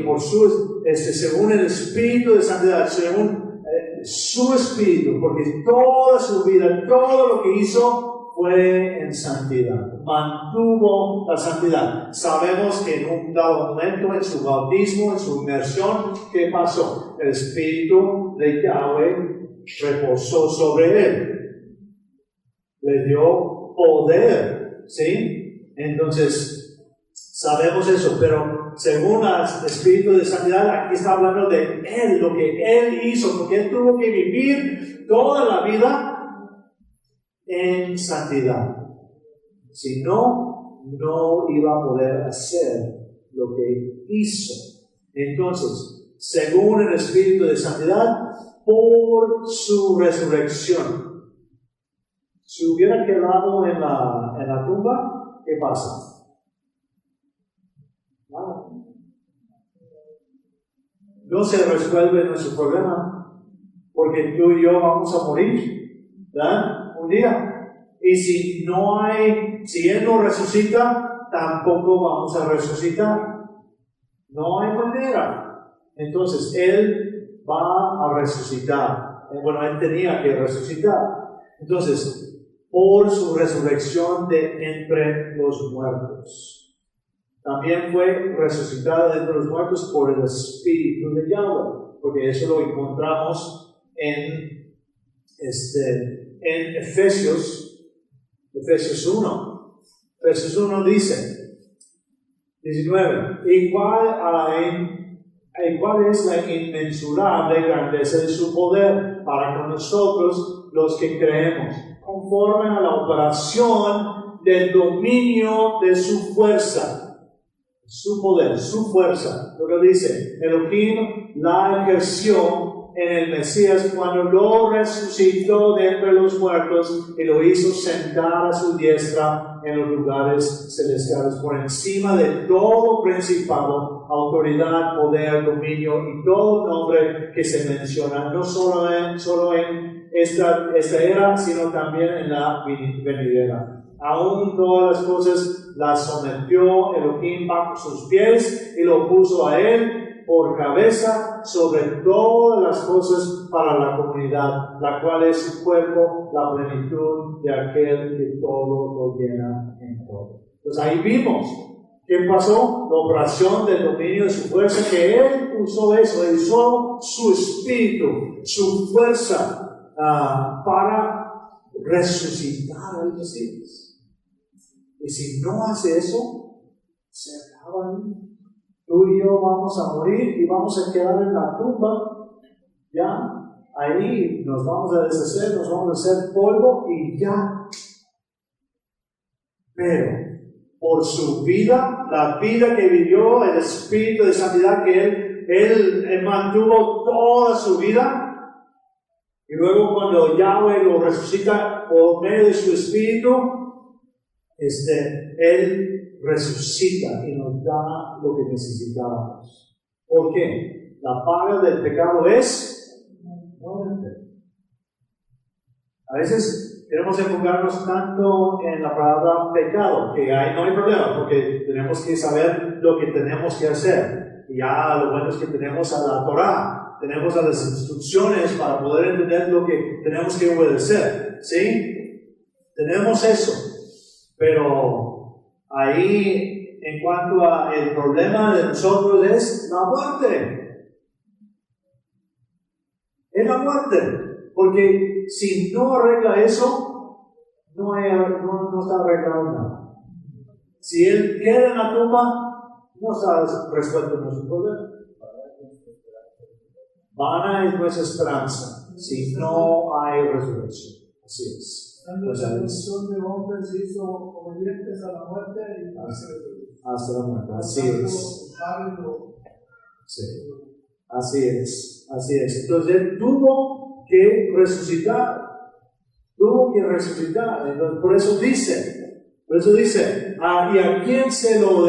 según el Espíritu de santidad, según su espíritu, porque toda su vida, todo lo que hizo fue en santidad, mantuvo la santidad. Sabemos que en un dado momento, en su bautismo, en su inmersión, ¿qué pasó? El Espíritu de Yahweh reposó sobre él, le dio poder, ¿sí? Entonces, sabemos eso, pero según el Espíritu de santidad, aquí está hablando de él, lo que él hizo, porque él tuvo que vivir toda la vida en santidad. Si no, no iba a poder hacer lo que hizo. Entonces, según el Espíritu de santidad, por su resurrección, si hubiera quedado en la tumba, ¿qué pasa? Nada. No se resuelve nuestro problema, porque tú y yo vamos a morir, ¿verdad? Un día. Y si Él no resucita, tampoco vamos a resucitar. No hay manera. Entonces, Él va a resucitar. Bueno, Él tenía que resucitar. Entonces, por su resurrección de entre los muertos. También fue resucitado de entre los muertos por el Espíritu de Yahweh, porque eso lo encontramos en Efesios 1. Efesios 1 dice, 19, igual es la inmensurable grandeza de su poder para con nosotros los que creemos, conforme a la operación del dominio de su fuerza. Su poder, su fuerza. Lo que dice, Elohim la ejerció en el Mesías cuando lo resucitó de entre los muertos y lo hizo sentar a su diestra en los lugares celestiales, por encima de todo principado, autoridad, poder, dominio y todo nombre que se menciona, no solo en esta era, sino también en la venidera. Aún todas las cosas las sometió Elohim bajo sus pies y lo puso a él por cabeza sobre todas las cosas para la comunidad, la cual es su cuerpo, la plenitud de aquel que todo lo llena en todo. Entonces ahí vimos qué pasó, la operación del dominio de su fuerza, que él usó eso, él usó su espíritu, su fuerza para resucitar al Mesías. Y si no hace eso, se acaba ahí. Tú y yo vamos a morir y vamos a quedar en la tumba. Ya, ahí nos vamos a deshacer, nos vamos a hacer polvo y ya. Pero por su vida, la vida que vivió, el espíritu de santidad que él mantuvo toda su vida, y luego cuando Yahweh lo resucita por medio de su espíritu, Él resucita y nos da lo que necesitábamos. ¿Por qué? La paga del pecado es muerte. A veces queremos enfocarnos tanto en la palabra pecado, que no hay problema, porque tenemos que saber lo que tenemos que hacer. Y ya lo bueno es que tenemos a la Torah, tenemos a las instrucciones para poder entender lo que tenemos que obedecer. ¿Sí? Tenemos eso. Pero ahí, en cuanto al problema de nosotros, es la muerte. Es la muerte. Porque si no arregla eso, no está arreglado nada. Si él queda en la tumba, no está resuelto nuestro problema. Vana es nuestra esperanza si no hay resurrección. Así es.
La resurrección de hombres se hizo obedientes a la muerte y
hasta la muerte. Así es. Sí. Así es. Así es. Entonces él tuvo que resucitar. Entonces, por eso dice, y a quien se lo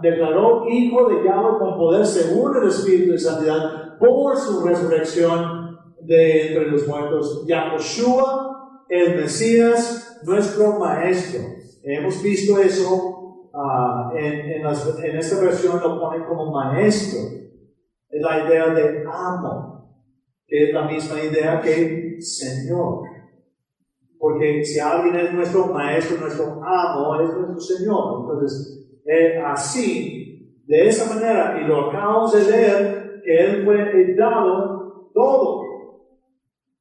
declaró hijo de Yahweh con poder según el Espíritu de santidad por su resurrección de entre los muertos, Yahushua, el Mesías, nuestro Maestro. Hemos visto eso en esta versión, lo ponen como Maestro. Es la idea de amo, que es la misma idea que Señor. Porque si alguien es nuestro maestro, nuestro amo, es nuestro Señor. Entonces, así, de esa manera, y lo acabamos de leer, que Él fue dado todo,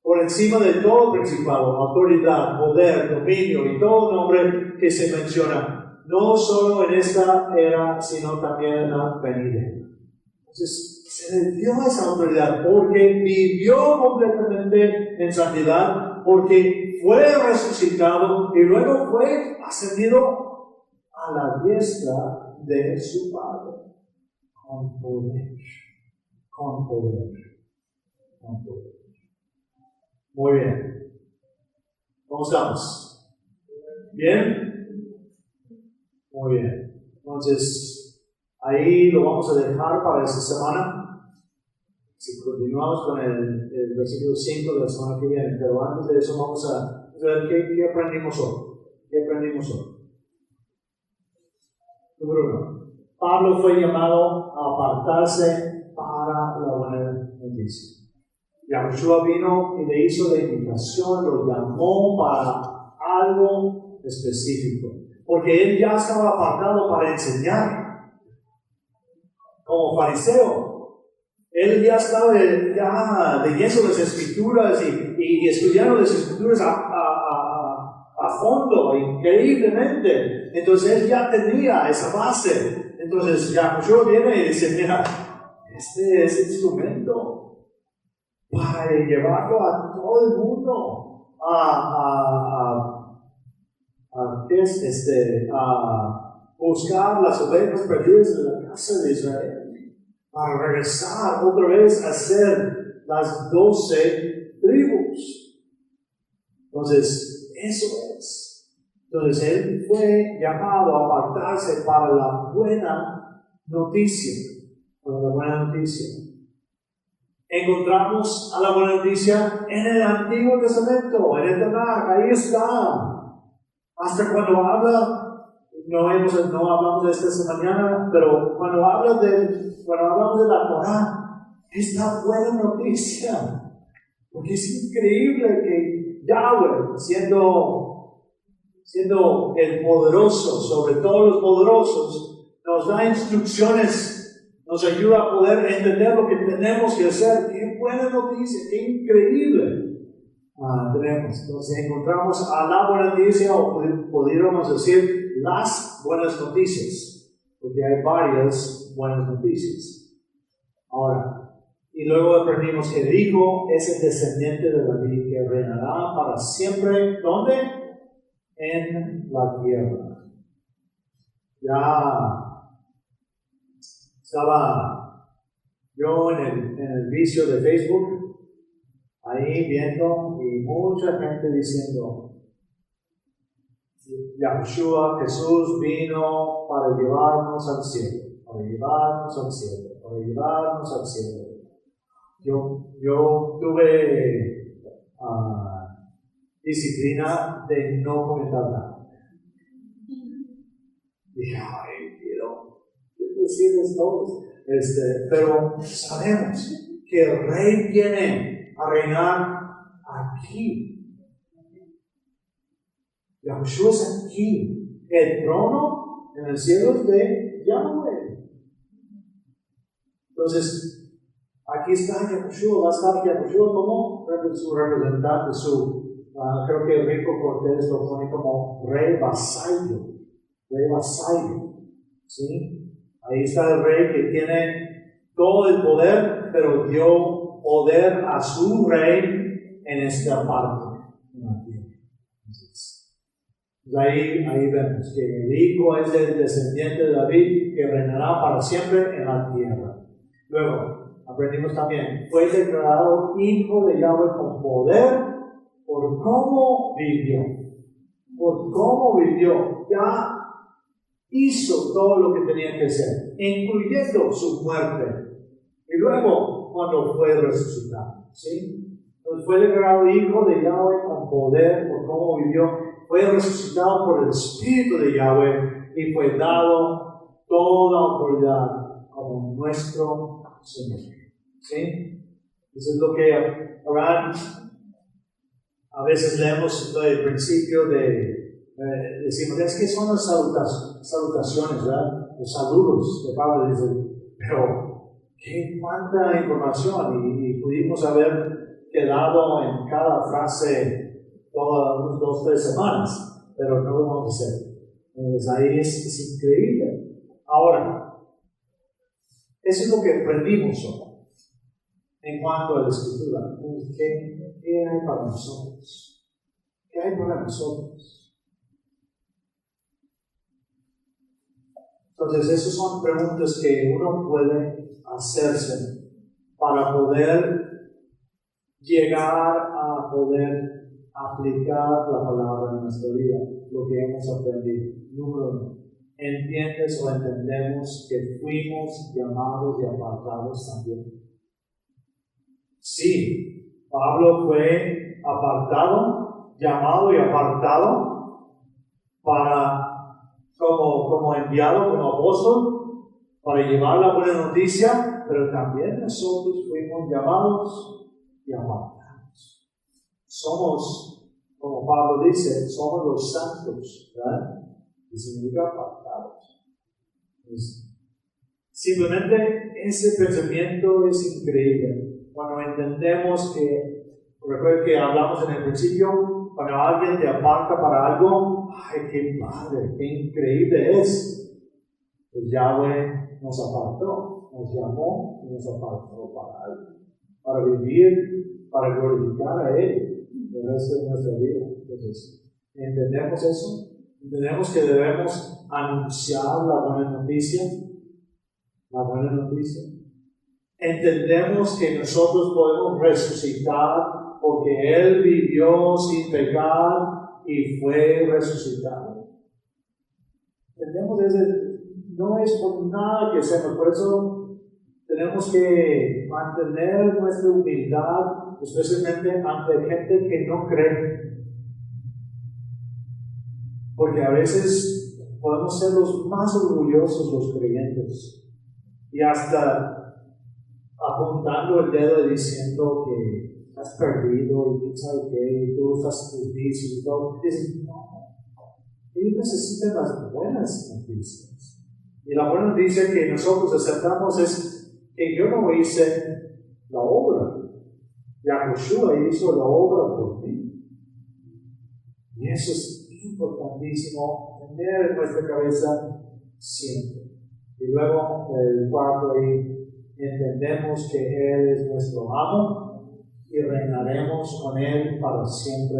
por encima de todo principado, autoridad, poder, dominio y todo nombre que se menciona, no solo en esta era, sino también en la venidera. Entonces, se le dio esa autoridad porque vivió completamente en santidad, porque fue resucitado y luego fue ascendido a la diestra de su Padre. Con poder, con poder, con poder. Muy bien. ¿Cómo estamos? ¿Bien? Muy bien. Entonces, ahí lo vamos a dejar para esta semana. Si continuamos con el versículo 5 de la semana que viene, pero antes de eso vamos a ver qué aprendimos hoy. ¿Qué aprendimos hoy? Número 1. Pablo fue llamado a apartarse para la buena noticia. Yahushua vino y le hizo la invitación, lo llamó para algo específico, porque él ya estaba apartado para enseñar, como fariseo. Él ya estaba leyendo las Escrituras y estudiando las Escrituras a fondo, increíblemente. Entonces él ya tenía esa base. Entonces Yahushua viene y dice, mira, este es el instrumento para llevarlo a todo el mundo a buscar las ovejas perdidas de la casa de Israel, para regresar otra vez a ser las 12 tribus. Entonces, eso es. Entonces, él fue llamado a apartarse para la buena noticia. Para la buena noticia. Encontramos a la buena noticia en el Antiguo Testamento, en el Tanaj, ahí está. Hasta cuando habla, no hablamos de esto esta mañana, pero cuando hablamos de la Torah, esta buena noticia, porque es increíble que Yahweh, siendo el poderoso sobre todos los poderosos, nos da instrucciones. Nos ayuda a poder entender lo que tenemos que hacer. ¡Qué buena noticia! ¡Qué increíble! Tenemos. Entonces encontramos a la buena noticia, o podríamos decir las buenas noticias, porque hay varias buenas noticias. Ahora, y luego aprendimos que el Hijo es el descendiente de David, que reinará para siempre. ¿Dónde? En la tierra. Ya estaba yo en el vicio de Facebook, ahí viendo, y mucha gente diciendo, Yahushua, Jesús vino para llevarnos al cielo, para llevarnos al cielo, para llevarnos al cielo. Yo tuve disciplina de no comentar nada. Dije, quiero decirles todos, pero sabemos que el Rey viene a reinar aquí. Yahushua es aquí. El trono en el cielo es de Yahweh. Entonces, aquí está Yahushua, va a estar Yahushua como su representante, creo que Rico Cortés lo pone como rey vasallo. ¿Sí? Ahí está el rey que tiene todo el poder, pero dio poder a su rey en esta parte. Entonces, ahí vemos que el Hijo es el descendiente de David que reinará para siempre en la tierra. Luego, aprendimos también, fue declarado Hijo de Yahweh con poder por cómo vivió. Por cómo vivió. Ya hizo todo lo que tenía que hacer, incluyendo su muerte. Y luego, cuando fue resucitado, ¿sí? Entonces fue declarado Hijo de Yahweh con poder por cómo vivió. Fue resucitado por el Espíritu de Yahweh y fue dado toda autoridad como nuestro Señor. ¿Sí? Eso es lo que Abraham A veces leemos el principio decimos, es que son las salutaciones, ¿verdad? Los saludos de Pablo, dice, pero cuánta información, y pudimos haber quedado en cada frase todas unas 2 o 3 semanas, pero no lo vamos a hacer. Entonces ahí es increíble. Ahora, eso es lo que aprendimos hoy en cuanto a la Escritura. ¿Qué hay para nosotros? ¿Qué hay para nosotros? Entonces, esas son preguntas que uno puede hacerse para poder llegar a poder aplicar la palabra en nuestra vida, lo que hemos aprendido. Número 1, ¿entiendes o entendemos que fuimos llamados y apartados también? Sí, Pablo fue apartado, llamado y apartado como enviado, como apóstol, para llevar la buena noticia, pero también nosotros fuimos llamados y apartados. Somos, como Pablo dice, somos los santos, ¿verdad? Y significa apartados. Simplemente ese pensamiento es increíble. Cuando entendemos recuerden que hablamos en el principio, cuando alguien te aparta para algo, ¡ay, qué padre, qué increíble es! Pues Yahweh nos apartó, nos llamó y nos apartó para algo, para vivir, para glorificar a Él el resto de nuestra vida. Entonces, ¿entendemos eso? Entendemos que debemos anunciar la buena noticia. La buena noticia. Entendemos que nosotros podemos resucitar porque Él vivió sin pecar y fue resucitado. Entendemos eso. No es por nada que hacemos. Por eso tenemos que mantener nuestra humildad, especialmente ante gente que no cree. Porque a veces podemos ser los más orgullosos los creyentes y hasta apuntando el dedo y diciendo que has perdido y quién sabe qué, y tú estás difícil y todo. Dicen, no, ellos necesitan las buenas noticias. Y la buena noticia que nosotros aceptamos es que yo no hice la obra. Yahushua hizo la obra por mí. Y eso es importantísimo tener en nuestra cabeza siempre. Y luego, el cuarto ahí, entendemos que Él es nuestro amo y reinaremos con Él para siempre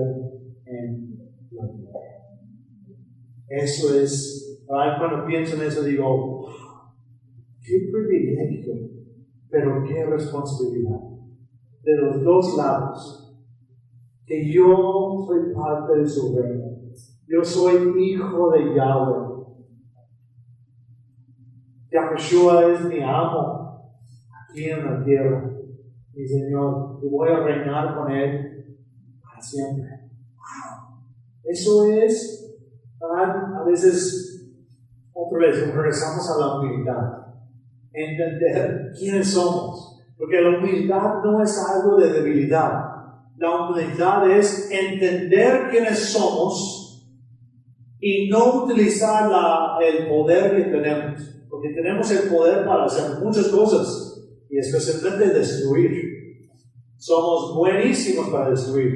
en la tierra. Eso es, cuando pienso en eso digo, qué privilegio, pero qué responsabilidad. De los dos lados, que yo soy parte de su reino. Yo soy hijo de Yahweh. Yahushua es mi amo aquí en la tierra, mi Señor, y voy a reinar con Él para siempre. Eso es, a veces, otra vez, regresamos a la humildad, entender quiénes somos, porque la humildad no es algo de debilidad. La humildad es entender quiénes somos y no utilizar el poder que tenemos. Porque tenemos el poder para hacer muchas cosas y especialmente destruir. Somos buenísimos para destruir.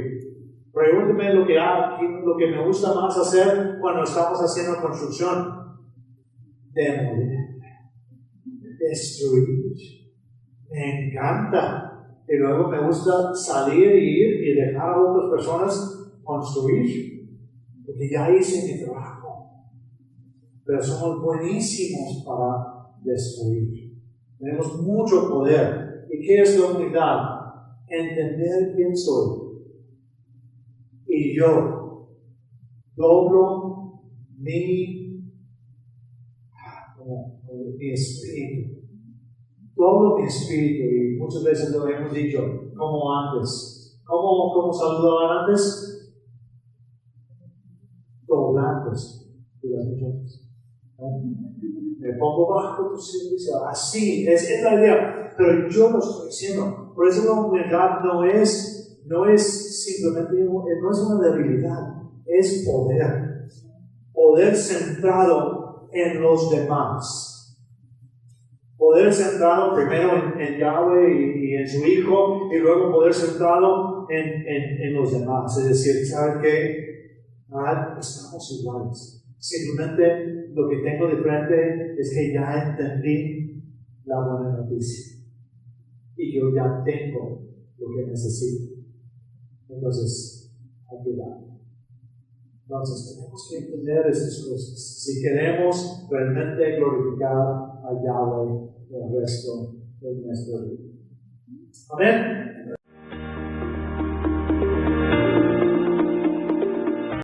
Pregúnteme lo que me gusta más hacer cuando estamos haciendo construcción. Demoler, destruir. Me encanta. Y luego me gusta salir y ir y dejar a otras personas construir. Porque ya hice mi trabajo. Pero somos buenísimos para destruir. Tenemos mucho poder. ¿Y qué es la humildad? Entender quién soy. Y yo doblo mi espíritu. Doblo mi espíritu. Y muchas veces lo hemos dicho, como antes. ¿Cómo saludaban antes? Doblándose. Y las muchachas. Me pongo bajo tu servicio. Así es la idea. Pero yo lo estoy haciendo. Por eso la humildad no es no es simplemente, no es una debilidad, es poder. Poder centrado en los demás. Poder centrado primero en Yahweh y en su Hijo, y luego poder centrado en los demás. Es decir, ¿saben qué? Estamos iguales. Simplemente lo que tengo de frente es que ya entendí la buena noticia. Y yo ya tengo lo que necesito. Entonces, aquí va. Entonces, tenemos que entender estas cosas. Si queremos realmente glorificar a Yahweh el resto de nuestra vida. Amén.